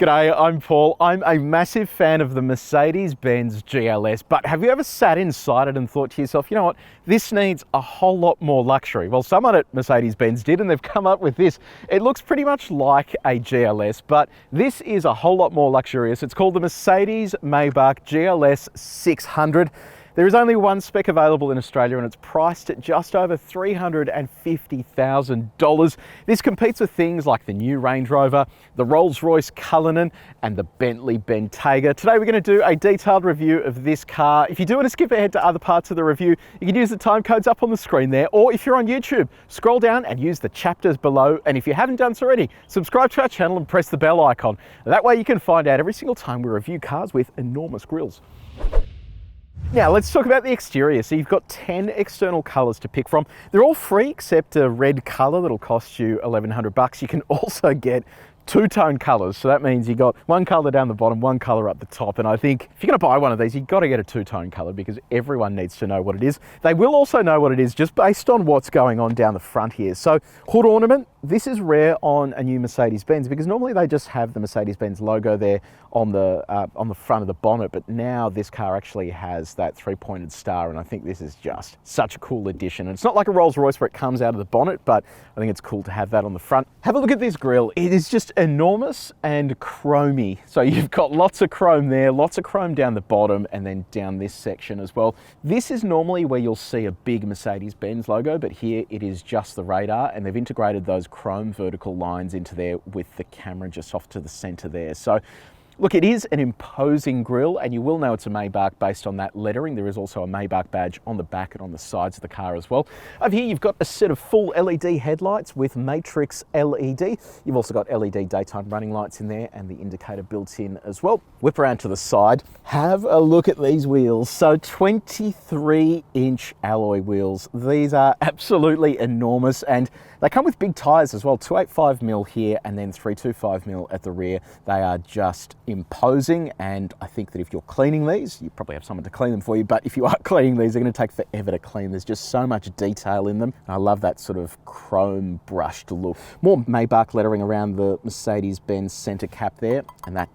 G'day, I'm Paul. I'm a massive fan of the Mercedes-Benz GLS, but have you ever sat inside it and thought to yourself, you know what, this needs a whole lot more luxury? Well, someone at Mercedes-Benz did, and they've come up with this. It looks pretty much like a GLS, but this is a whole lot more luxurious. It's called the Mercedes-Maybach GLS600. There is only one spec available in Australia and it's priced at just over $350,000. This competes with things like the new Range Rover, the Rolls-Royce Cullinan and the Bentley Bentayga. Today we're going to do a detailed review of this car. If you do want to skip ahead to other parts of the review, you can use the time codes up on the screen there, or if you're on YouTube, scroll down and use the chapters below. And if you haven't done so already, subscribe to our channel and press the bell icon. That way you can find out every single time we review cars with enormous grills. Now let's talk about the exterior. So you've got 10 external colours to pick from. They're all free except a red colour that'll cost you $1,100. You can also get two-tone colours, so that means you got one colour down the bottom, one colour up the top, and I think if you're going to buy one of these, you've got to get a two-tone colour because everyone needs to know what it is. They will also know what it is just based on what's going on down the front here. So hood ornament, this is rare on a new Mercedes-Benz because normally they just have the Mercedes-Benz logo there on the front of the bonnet, but now this car actually has that three-pointed star, and I think this is just such a cool addition. And it's not like a Rolls-Royce where it comes out of the bonnet, but I think it's cool to have that on the front. Have a look at this grille. It is just enormous and chromy. So you've got lots of chrome there, lots of chrome down the bottom, and then down this section as well. This is normally where you'll see a big Mercedes-Benz logo, but here it is just the radar, and they've integrated those chrome vertical lines into there with the camera just off to the center there. So look, it is an imposing grille, and you will know it's a Maybach based on that lettering. There is also a Maybach badge on the back and on the sides of the car as well. Over here, you've got a set of full LED headlights with matrix LED. You've also got LED daytime running lights in there and the indicator built in as well. Whip around to the side. Have a look at these wheels. So 23-inch alloy wheels. These are absolutely enormous, and they come with big tyres as well, 285mm here and then 325mm at the rear. They are just imposing, and I think that if you're cleaning these, you probably have someone to clean them for you, but if you are cleaning these, they're going to take forever to clean. There's just so much detail in them. I love that sort of chrome brushed look. More Maybach lettering around the Mercedes-Benz center cap there, and that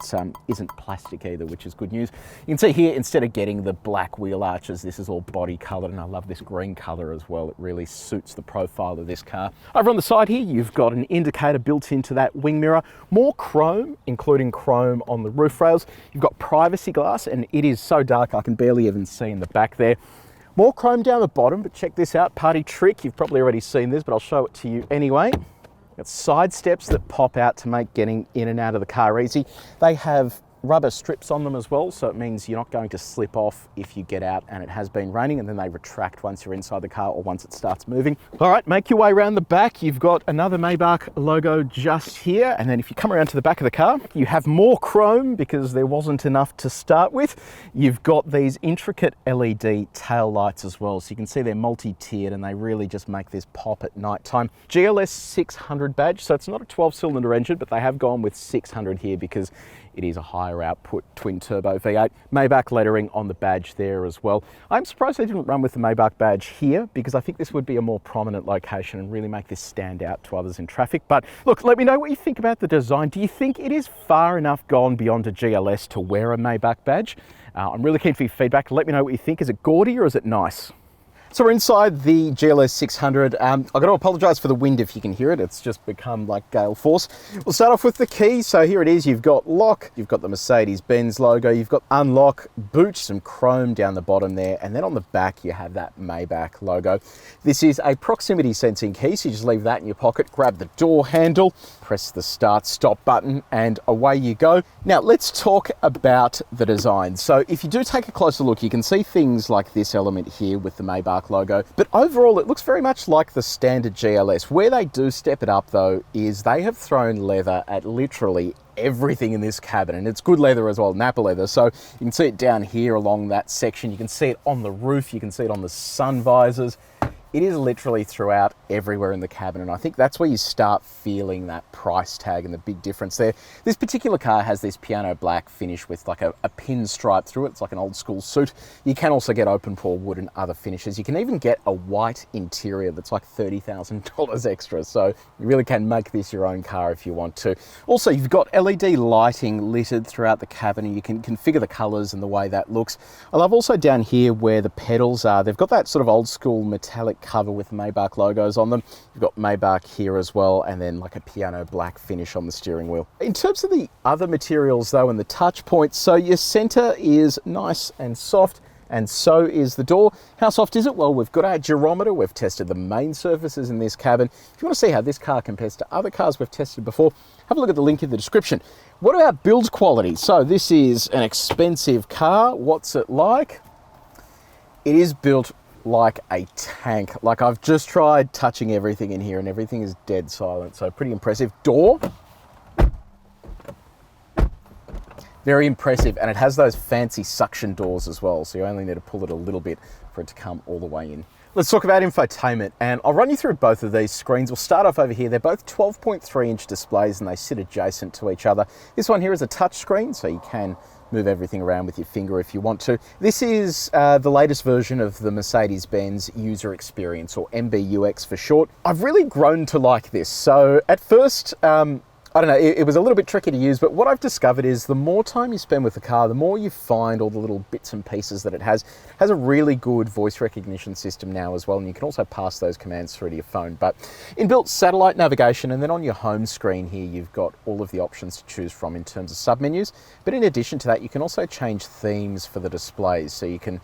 isn't plastic either, which is good news. You can see here, instead of getting the black wheel arches, this is all body colored, and I love this green color as well. It really suits the profile of this car. Over on the side here, you've got an indicator built into that wing mirror. More chrome, including chrome on the roof rails. You've got privacy glass, and it is so dark I can barely even see in the back there. More chrome down the bottom, but check this out, party trick. You've probably already seen this, but I'll show it to you anyway. Got side steps that pop out to make getting in and out of the car easy. They have rubber strips on them as well, so it means you're not going to slip off if you get out and it has been raining, and then they retract once you're inside the car or once it starts moving. All right, make your way around the back. You've got another Maybach logo just here, and then if you come around to the back of the car, you have more chrome because there wasn't enough to start with. You've got these intricate LED tail lights as well, so you can see they're multi-tiered and they really just make this pop at night time. GLS600 badge, so it's not a 12-cylinder engine, but they have gone with 600 here because it is a higher output twin-turbo V8. Maybach lettering on the badge there as well. I'm surprised they didn't run with the Maybach badge here because I think this would be a more prominent location and really make this stand out to others in traffic. But look, let me know what you think about the design. Do you think it is far enough gone beyond a GLS to wear a Maybach badge? I'm really keen for your feedback. Let me know what you think. Is it gaudy or is it nice? So we're inside the GLS600. I've got to apologise for the wind if you can hear it. It's just become like gale force. We'll start off with the key. So here it is. You've got lock, you've got the Mercedes-Benz logo, you've got unlock, boot, some chrome down the bottom there, and then on the back you have that Maybach logo. This is a proximity sensing key, so you just leave that in your pocket, grab the door handle, press the start stop button, and away you go. Now let's talk about the design. So if you do take a closer look, you can see things like this element here with the Maybach logo, but overall it looks very much like the standard GLS. Where they do step it up though is they have thrown leather at literally everything in this cabin, and it's good leather as well, Napa leather. So you can see it down here along that section, you can see it on the roof, you can see it on the sun visors. it is literally throughout everywhere in the cabin, and I think that's where you start feeling that price tag and the big difference there. This particular car has this piano black finish with like a pinstripe through it. It's like an old school suit. You can also get open pore wood and other finishes. You can even get a white interior that's like $30,000 extra, so you really can make this your own car if you want to. Also, you've got LED lighting littered throughout the cabin, and you can configure the colors and the way that looks. I love also down here where the pedals are. They've got that sort of old school metallic cover with Maybach logos on them. You've got Maybach here as well, and then like a piano black finish on the steering wheel. In terms of the other materials though and the touch points, so your center is nice and soft, and so is the door. How soft is it? Well, we've got our gyrometer. We've tested the main surfaces in this cabin. If you want to see how this car compares to other cars we've tested before, have a look at the link in the description. What about build quality? So this is an expensive car. What's it like? It is built like a tank. Like, I've just tried touching everything in here and everything is dead silent. So pretty impressive. Door. Very impressive, and it has those fancy suction doors as well, so you only need to pull it a little bit for it to come all the way in. Let's talk about infotainment, and I'll run you through both of these screens. We'll start off over here. They're both 12.3-inch displays and they sit adjacent to each other. This one here is a touch screen, so you can move everything around with your finger if you want to. This is the latest version of the Mercedes-Benz user experience, or MBUX for short. I've really grown to like this. So at first, I don't know, it was a little bit tricky to use, but what I've discovered is the more time you spend with the car, the more you find all the little bits and pieces that it has. It has a really good voice recognition system now as well, and you can also pass those commands through to your phone. But inbuilt satellite navigation, and then on your home screen here, you've got all of the options to choose from in terms of submenus. But in addition to that, you can also change themes for the displays, so you can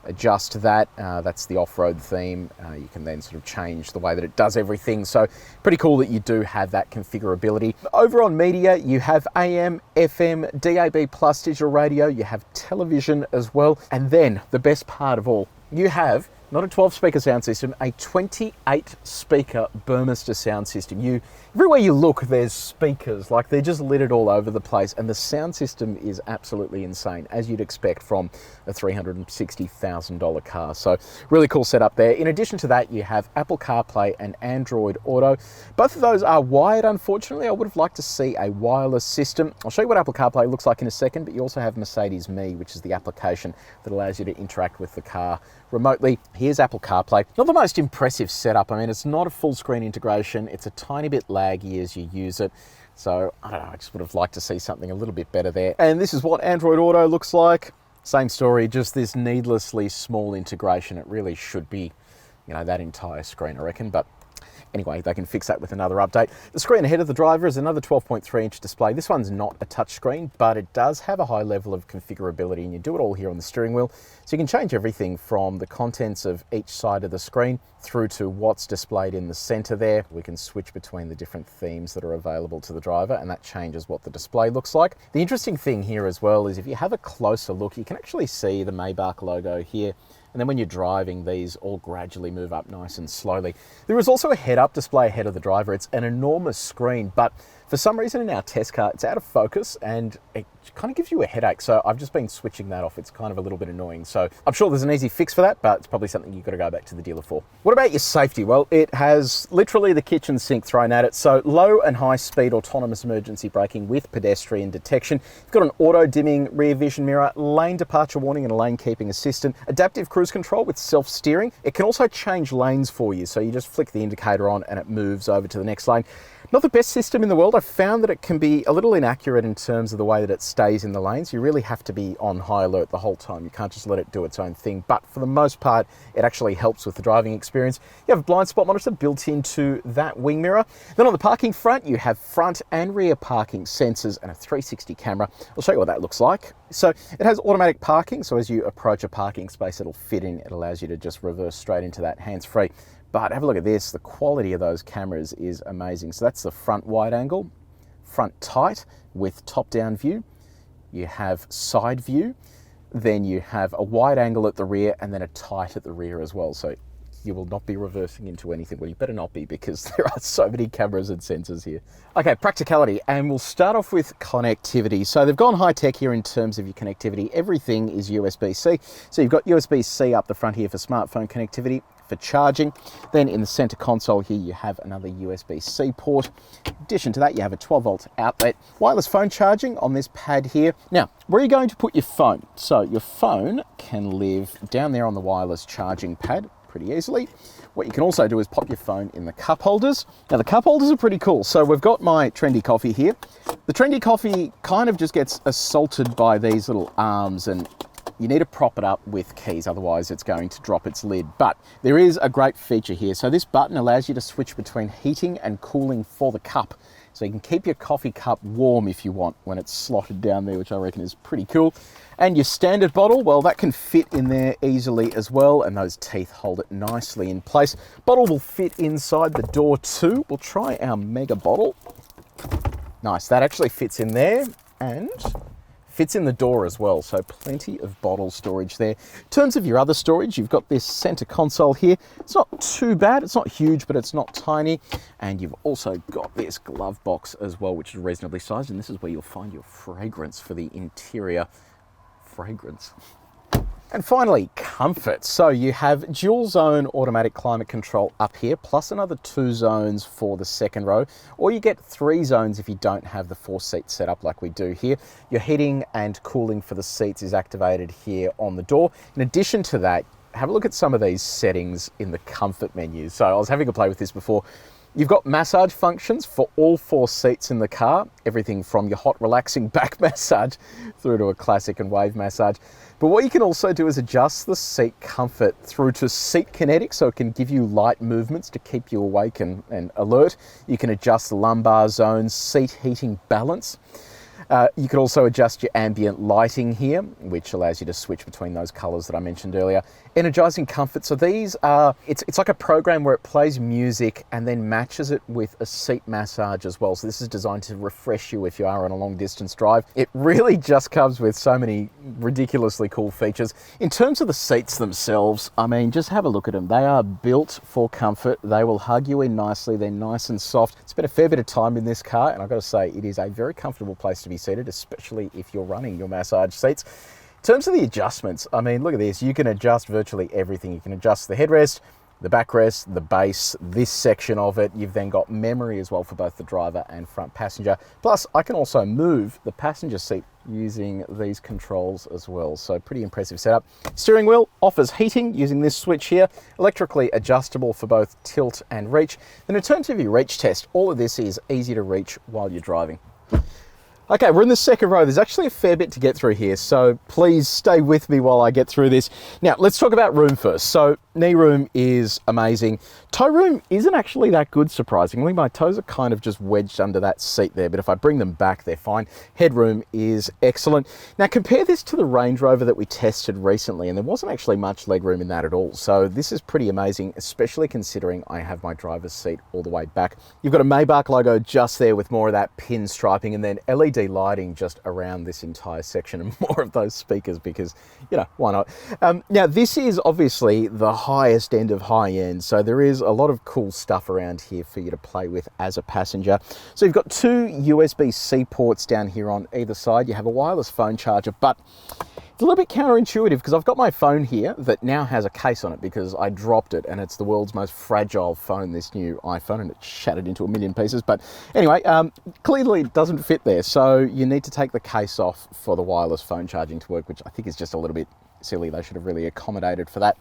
adjust that. That's the off-road theme. You can then sort of change the way that it does everything. So pretty cool that you do have that configurability. Over on media, you have AM, FM, DAB plus digital radio, you have television as well. And then the best part of all, you have not a 12-speaker sound system, a 28-speaker Burmester sound system. Everywhere you look, there's speakers, like they're just littered all over the place, and the sound system is absolutely insane, as you'd expect from a $360,000 car. So really cool setup there. In addition to that, you have Apple CarPlay and Android Auto. Both of those are wired, unfortunately. I would have liked to see a wireless system. I'll show you what Apple CarPlay looks like in a second, but you also have Mercedes-Me, which is the application that allows you to interact with the car remotely. Here's Apple CarPlay. Not the most impressive setup. I mean, it's not a full screen integration. It's a tiny bit laggy as you use it. So I don't know, I just would have liked to see something a little bit better there. And this is what Android Auto looks like. Same story, just this needlessly small integration. It really should be, that entire screen, I reckon. But anyway, they can fix that with another update. The screen ahead of the driver is another 12.3-inch display. This one's not a touch screen, but it does have a high level of configurability, and you do it all here on the steering wheel. So you can change everything from the contents of each side of the screen through to what's displayed in the center there. We can switch between the different themes that are available to the driver, and that changes what the display looks like. The interesting thing here as well is if you have a closer look, you can actually see the Maybach logo here. And then when you're driving, these all gradually move up nice and slowly. There is also a head-up display ahead of the driver. It's an enormous screen, but for some reason in our test car, it's out of focus and it kind of gives you a headache. So I've just been switching that off. It's kind of a little bit annoying. So I'm sure there's an easy fix for that, but it's probably something you've got to go back to the dealer for. What about your safety? Well, it has literally the kitchen sink thrown at it. So low and high speed autonomous emergency braking with pedestrian detection. You've got an auto dimming rear vision mirror, lane departure warning and a lane keeping assistant, adaptive cruise control with self-steering. It can also change lanes for you. So you just flick the indicator on and it moves over to the next lane. Not the best system in the world. I've found that it can be a little inaccurate in terms of the way that it stays in the lanes. You really have to be on high alert the whole time. You can't just let it do its own thing. But for the most part, it actually helps with the driving experience. You have a blind spot monitor built into that wing mirror. Then on the parking front, you have front and rear parking sensors and a 360 camera. I'll show you what that looks like. So it has automatic parking. So as you approach a parking space, it'll fit in. It allows you to just reverse straight into that hands-free. But have a look at this, the quality of those cameras is amazing. So that's the front wide angle, front tight with top-down view. You have side view, then you have a wide angle at the rear and then a tight at the rear as well. So you will not be reversing into anything. Well, you better not be because there are so many cameras and sensors here. Okay, practicality, and we'll start off with connectivity. So they've gone high tech here in terms of your connectivity. Everything is USB-C. So you've got USB-C up the front here for smartphone connectivity, for charging. Then in the center console here, you have another USB-C port. In addition to that, you have a 12-volt outlet. Wireless phone charging on this pad here. Now, where are you going to put your phone? So your phone can live down there on the wireless charging pad pretty easily. What you can also do is pop your phone in the cup holders. Now the cup holders are pretty cool. So we've got my trendy coffee here. The trendy coffee kind of just gets assaulted by these little arms, and you need to prop it up with keys, otherwise it's going to drop its lid. But there is a great feature here. So this button allows you to switch between heating and cooling for the cup. So you can keep your coffee cup warm if you want when it's slotted down there, which I reckon is pretty cool. And your standard bottle, well, that can fit in there easily as well, and those teeth hold it nicely in place. Bottle will fit inside the door too. We'll try our mega bottle. Nice, that actually fits in there and fits in the door as well, so plenty of bottle storage there. In terms of your other storage, you've got this center console here. It's not too bad, it's not huge, but it's not tiny. And you've also got this glove box as well, which is reasonably sized, and this is where you'll find your fragrance for the interior fragrance. And finally, comfort. So you have dual zone automatic climate control up here, plus another 2 zones for the second row, or you get 3 zones if you don't have the 4-seat setup like we do here. Your heating and cooling for the seats is activated here on the door. In addition to that, have a look at some of these settings in the comfort menu. So I was having a play with this before. You've got massage functions for all 4 seats in the car, everything from your hot relaxing back massage through to a classic and wave massage. But what you can also do is adjust the seat comfort through to seat kinetic, so it can give you light movements to keep you awake and alert. You can adjust the lumbar zones, seat heating balance. You can also adjust your ambient lighting here, which allows you to switch between those colors that I mentioned earlier. Energizing comfort. So these are, it's like a program where it plays music and then matches it with a seat massage as well. So this is designed to refresh you if you are on a long distance drive. It really just comes with so many ridiculously cool features. In terms of the seats themselves, I mean, just have a look at them. They are built for comfort. They will hug you in nicely. They're nice and soft. Spent a fair bit of time in this car, and I've got to say, it is a very comfortable place to be seated, especially if you're running your massage seats. In terms of the adjustments, I mean, look at this. You can adjust virtually everything. You can adjust the headrest, the backrest, the base, this section of it. You've then got memory as well for both the driver and front passenger. Plus, I can also move the passenger seat using these controls as well. So pretty impressive setup. Steering wheel offers heating using this switch here, electrically adjustable for both tilt and reach. Then in terms of your reach test, all of this is easy to reach while you're driving. Okay, we're in the second row. There's actually a fair bit to get through here, so please stay with me while I get through this. Now, let's talk about room first. So, knee room is amazing. Toe room isn't actually that good, surprisingly. My toes are kind of just wedged under that seat there, but if I bring them back, they're fine. Headroom is excellent. Now, compare this to the Range Rover that we tested recently, and there wasn't actually much legroom in that at all. So, this is pretty amazing, especially considering I have my driver's seat all the way back. You've got a Maybach logo just there with more of that pin striping, and then LED lighting just around this entire section, and more of those speakers because, you know, why not? Now, this is obviously the highest end of high end, so there is a lot of cool stuff around here for you to play with as a passenger. So you've got 2 USB-C ports down here on either side. You have a wireless phone charger, but it's a little bit counterintuitive because I've got my phone here that now has a case on it because I dropped it, and it's the world's most fragile phone, this new iPhone, and it shattered into a million pieces. But anyway, clearly it doesn't fit there. So you need to take the case off for the wireless phone charging to work, which I think is just a little bit silly. They should have really accommodated for that.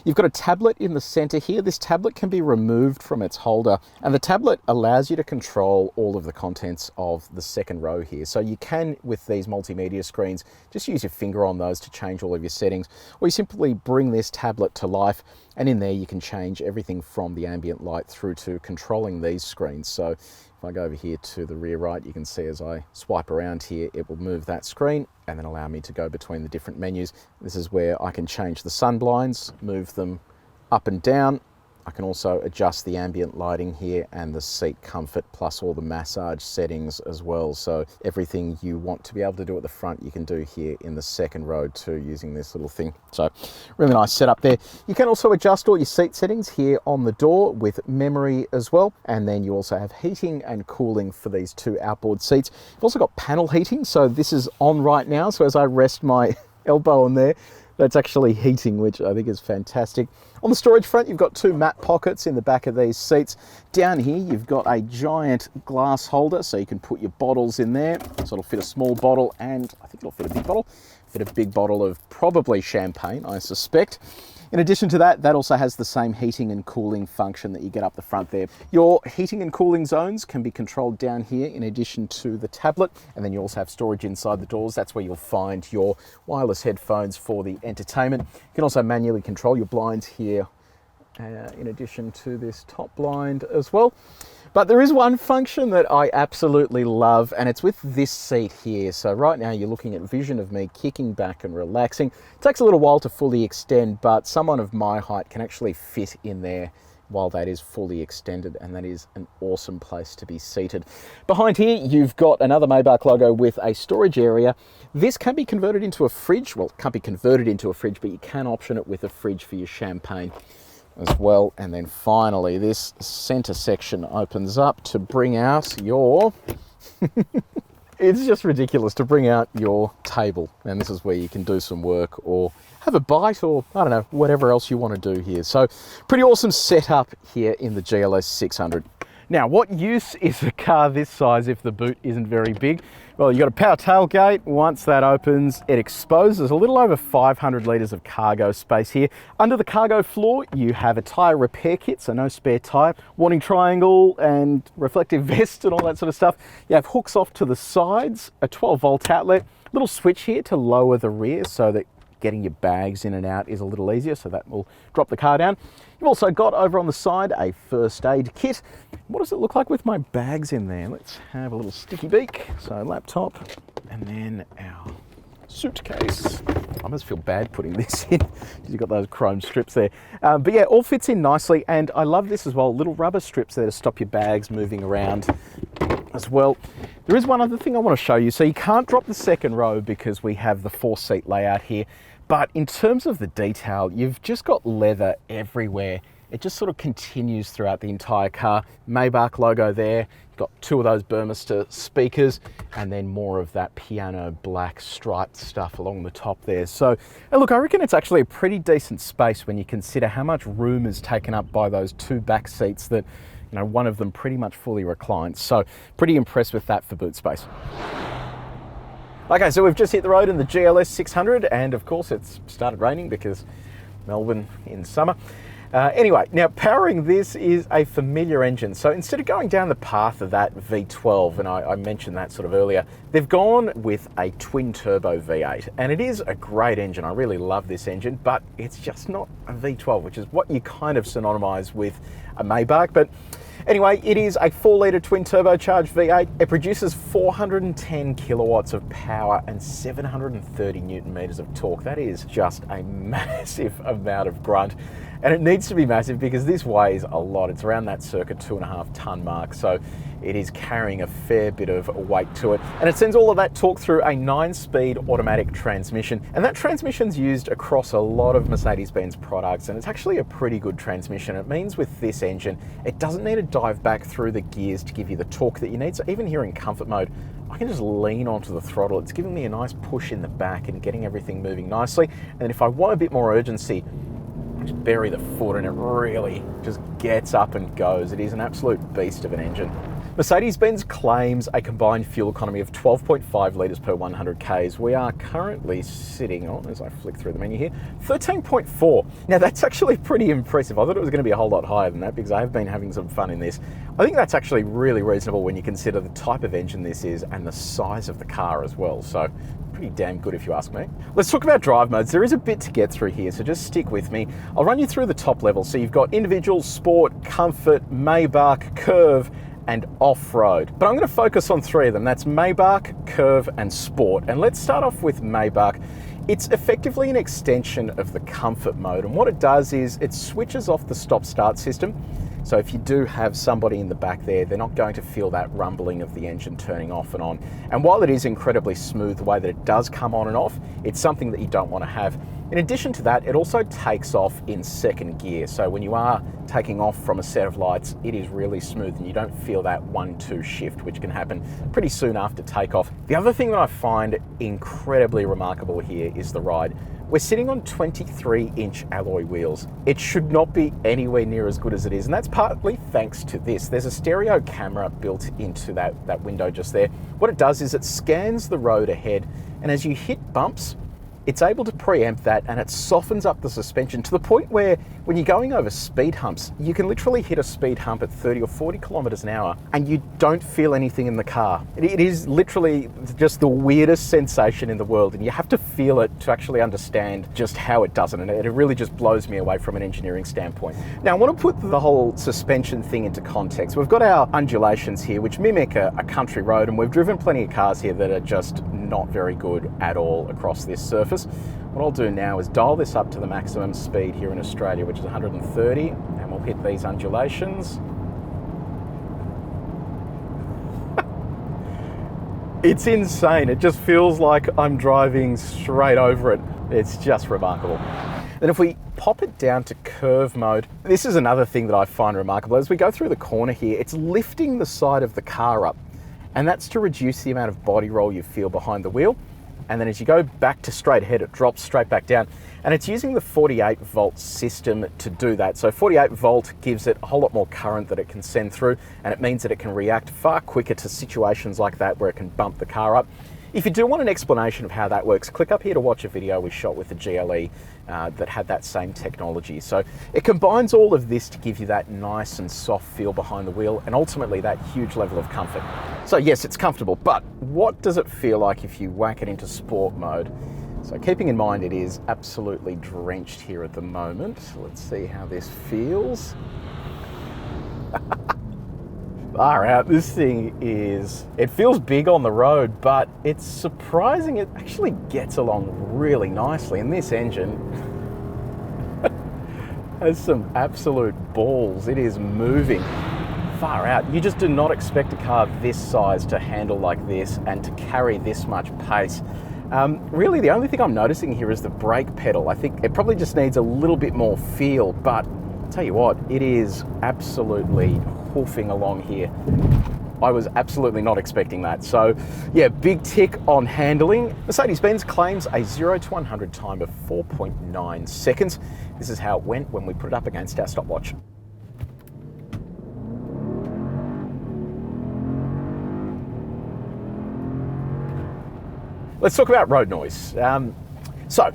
You've got a tablet in the center here. This tablet can be removed from its holder, and the tablet allows you to control all of the contents of the second row here. So you can, with these multimedia screens, just use your finger on those to change all of your settings, or you simply bring this tablet to life, and in there you can change everything from the ambient light through to controlling these screens. So if I go over here to the rear right, you can see as I swipe around here, it will move that screen and then allow me to go between the different menus. This is where I can change the sun blinds, move them up and down. I can also adjust the ambient lighting here and the seat comfort, plus all the massage settings as well. So everything you want to be able to do at the front, you can do here in the second row too, using this little thing. So really nice setup there. You can also adjust all your seat settings here on the door with memory as well. And then you also have heating and cooling for these 2 outboard seats. You've also got panel heating. So this is on right now. So as I rest my elbow on there, that's actually heating, which I think is fantastic. On the storage front, you've got two mat pockets in the back of these seats. Down here, you've got a giant glass holder, so you can put your bottles in there. So it'll fit a small bottle, and I think it'll fit a big bottle. Fit a big bottle of probably champagne, I suspect. In addition to that, that also has the same heating and cooling function that you get up the front there. Your heating and cooling zones can be controlled down here in addition to the tablet, and then you also have storage inside the doors. That's where you'll find your wireless headphones for the entertainment. You can also manually control your blinds here in addition to this top blind as well. But there is one function that I absolutely love, and it's with this seat here. So right now you're looking at vision of me kicking back and relaxing. It takes a little while to fully extend, but someone of my height can actually fit in there while that is fully extended, and that is an awesome place to be seated. Behind here, you've got another Maybach logo with a storage area. This can be converted into a fridge. Well, it can't be converted into a fridge, but you can option it with a fridge for your champagne as well. And then finally, this center section opens up to bring out your it's just ridiculous, to bring out your table, and this is where you can do some work or have a bite, or I don't know, whatever else you want to do here. So pretty awesome setup here in the GLS600. Now, what use is a car this size if the boot isn't very big? Well, you've got a power tailgate. Once that opens, it exposes a little over 500 litres of cargo space here. Under the cargo floor, you have a tyre repair kit, so no spare tyre, warning triangle and reflective vest and all that sort of stuff. You have hooks off to the sides, a 12-volt outlet, little switch here to lower the rear so that getting your bags in and out is a little easier, so that will drop the car down. You've also got over on the side a first aid kit. What does it look like with my bags in there? Let's have a little sticky beak. So laptop, and then our suitcase. I must feel bad putting this in because you've got those chrome strips there. But yeah, all fits in nicely, and I love this as well. Little rubber strips there to stop your bags moving around as well. There is one other thing I want to show you. So you can't drop the second row because we have the 4-seat layout here. But in terms of the detail, you've just got leather everywhere. It just sort of continues throughout the entire car. Maybach logo there. You've got two of those Burmester speakers, and then more of that piano black striped stuff along the top there. So, and look, I reckon it's actually a pretty decent space when you consider how much room is taken up by those two back seats that, you know, one of them pretty much fully reclines. So pretty impressed with that for boot space. Okay, so we've just hit the road in the GLS600, and of course it's started raining because Melbourne in summer. Anyway, now powering this is a familiar engine. So instead of going down the path of that V12, and I mentioned that sort of earlier, they've gone with a twin-turbo V8. And it is a great engine. I really love this engine, but it's just not a V12, which is what you kind of synonymise with a Maybach. But anyway, it is a 4-litre twin-turbocharged V8. It produces 410 kilowatts of power and 730 newton meters of torque. That is just a massive amount of grunt. And it needs to be massive because this weighs a lot. It's around that circa 2.5 tonne mark. So it is carrying a fair bit of weight to it. And it sends all of that torque through a 9-speed automatic transmission. And that transmission's used across a lot of Mercedes-Benz products. And it's actually a pretty good transmission. It means with this engine, it doesn't need to dive back through the gears to give you the torque that you need. So even here in comfort mode, I can just lean onto the throttle. It's giving me a nice push in the back and getting everything moving nicely. And if I want a bit more urgency, just bury the foot and it really just gets up and goes. It is an absolute beast of an engine. Mercedes-Benz claims a combined fuel economy of 12.5 litres per 100 Ks. We are currently sitting on, as I flick through the menu here, 13.4. Now that's actually pretty impressive. I thought it was going to be a whole lot higher than that because I have been having some fun in this. I think that's actually really reasonable when you consider the type of engine this is and the size of the car as well. So pretty damn good if you ask me. Let's talk about drive modes. There is a bit to get through here, so just stick with me. I'll run you through the top level. So you've got individual, sport, comfort, Maybach, curve, and off-road. But I'm going to focus on 3 of them. That's Maybach, curve, and sport. And let's start off with Maybach. It's effectively an extension of the comfort mode. And what it does is it switches off the stop-start system. So if you do have somebody in the back there, they're not going to feel that rumbling of the engine turning off and on. And while it is incredibly smooth the way that it does come on and off, it's something that you don't want to have. In addition to that, it also takes off in second gear. So when you are taking off from a set of lights, it is really smooth and you don't feel that 1-2 shift, which can happen pretty soon after takeoff. The other thing that I find incredibly remarkable here is the ride. We're sitting on 23-inch alloy wheels. It should not be anywhere near as good as it is, and that's partly thanks to this. There's a stereo camera built into that window just there. What it does is it scans the road ahead, and as you hit bumps, it's able to preempt that, and it softens up the suspension to the point where when you're going over speed humps, you can literally hit a speed hump at 30 or 40 kilometers an hour and you don't feel anything in the car. It is literally just the weirdest sensation in the world, and you have to feel it to actually understand just how it does it, and it really just blows me away from an engineering standpoint. Now, I want to put the whole suspension thing into context. We've got our undulations here, which mimic a country road, and we've driven plenty of cars here that are just not very good at all across this surface. What I'll do now is dial this up to the maximum speed here in Australia, which is 130, and we'll hit these undulations. It's insane. It just feels like I'm driving straight over it. It's just remarkable. Then if we pop it down to curve mode, this is another thing that I find remarkable. As we go through the corner here, it's lifting the side of the car up, and that's to reduce the amount of body roll you feel behind the wheel. And then as you go back to straight ahead, it drops straight back down. And it's using the 48 volt system to do that. So 48 volt gives it a whole lot more current that it can send through, and it means that it can react far quicker to situations like that where it can bump the car up. If you do want an explanation of how that works, click up here to watch a video we shot with the GLE that had that same technology. So it combines all of this to give you that nice and soft feel behind the wheel, and ultimately that huge level of comfort. So yes, it's comfortable, but what does it feel like if you whack it into sport mode? So keeping in mind it is absolutely drenched here at the moment. Let's see how this feels. Far out, this thing it feels big on the road, but it's surprising it actually gets along really nicely. And this engine has some absolute balls. It is moving far out. You just do not expect a car this size to handle like this and to carry this much pace. Really, the only thing I'm noticing here is the brake pedal. I think it probably just needs a little bit more feel, but I'll tell you what, it is absolutely hoofing along here. I was absolutely not expecting that. So yeah, big tick on handling. Mercedes-Benz claims a 0 to 100 time of 4.9 seconds. This is how it went when we put it up against our stopwatch. Let's talk about road noise. So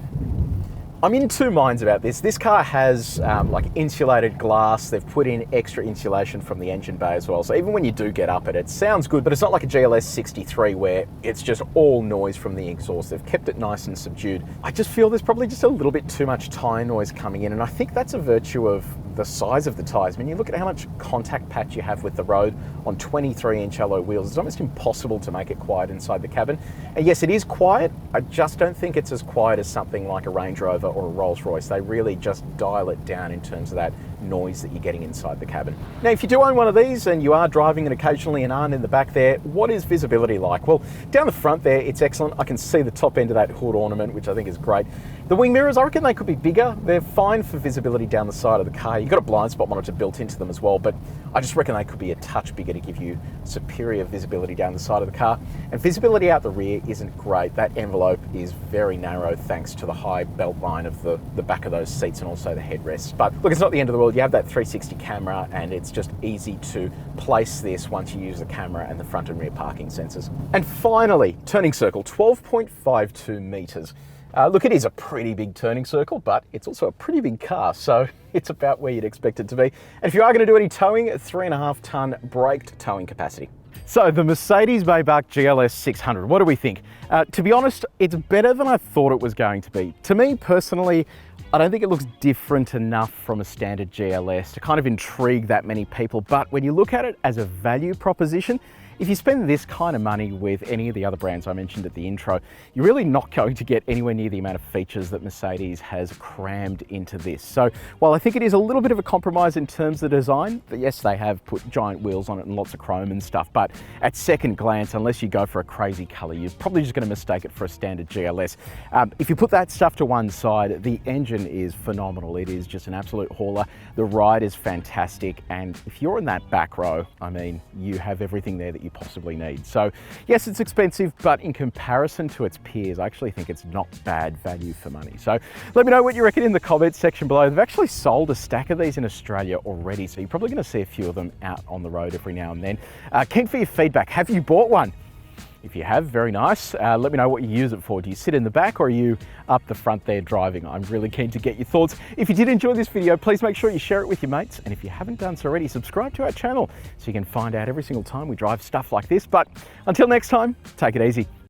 I'm in two minds about this. This car has like insulated glass. They've put in extra insulation from the engine bay as well. So even when you do get up it sounds good, but it's not like a GLS63 where it's just all noise from the exhaust. They've kept it nice and subdued. I just feel there's probably just a little bit too much tyre noise coming in, and I think that's a virtue of the size of the tyres. I mean, you look at how much contact patch you have with the road on 23-inch alloy wheels. It's almost impossible to make it quiet inside the cabin. And yes, it is quiet. I just don't think it's as quiet as something like a Range Rover or a Rolls-Royce. They really just dial it down in terms of that noise that you're getting inside the cabin. Now, if you do own one of these and you are driving it occasionally and aren't in the back there, what is visibility like? Well, down the front there, it's excellent. I can see the top end of that hood ornament, which I think is great. The wing mirrors, I reckon they could be bigger. They're fine for visibility down the side of the car. You've got a blind spot monitor built into them as well, but I just reckon they could be a touch bigger to give you superior visibility down the side of the car. And visibility out the rear isn't great. That envelope is very narrow thanks to the high belt line of the back of those seats and also the headrests. But look, it's not the end of the world. You have that 360 camera, and it's just easy to place this once you use the camera and the front and rear parking sensors. And finally, turning circle, 12.52 meters. Look, it is a pretty big turning circle, but it's also a pretty big car, so it's about where you'd expect it to be. And if you are going to do any towing, 3.5 ton braked towing capacity. So the Mercedes-Maybach GLS600, what do we think? To be honest, it's better than I thought it was going to be. To me personally, I don't think it looks different enough from a standard GLS to kind of intrigue that many people, but when you look at it as a value proposition, if you spend this kind of money with any of the other brands I mentioned at the intro, you're really not going to get anywhere near the amount of features that Mercedes has crammed into this. So while I think it is a little bit of a compromise in terms of design, yes, they have put giant wheels on it and lots of chrome and stuff, but at second glance, unless you go for a crazy color, you're probably just going to mistake it for a standard GLS. If you put that stuff to one side, the engine is phenomenal. It is just an absolute hauler. The ride is fantastic, and if you're in that back row, I mean, you have everything there that you possibly need. So yes, it's expensive, but in comparison to its peers, I actually think it's not bad value for money. So let me know what you reckon in the comments section below. They've actually sold a stack of these in Australia already, so you're probably going to see a few of them out on the road every now and then. Keen for your feedback. Have you bought one? If you have, very nice. Let me know what you use it for. Do you sit in the back or are you up the front there driving? I'm really keen to get your thoughts. If you did enjoy this video, please make sure you share it with your mates. And if you haven't done so already, subscribe to our channel so you can find out every single time we drive stuff like this. But until next time, take it easy.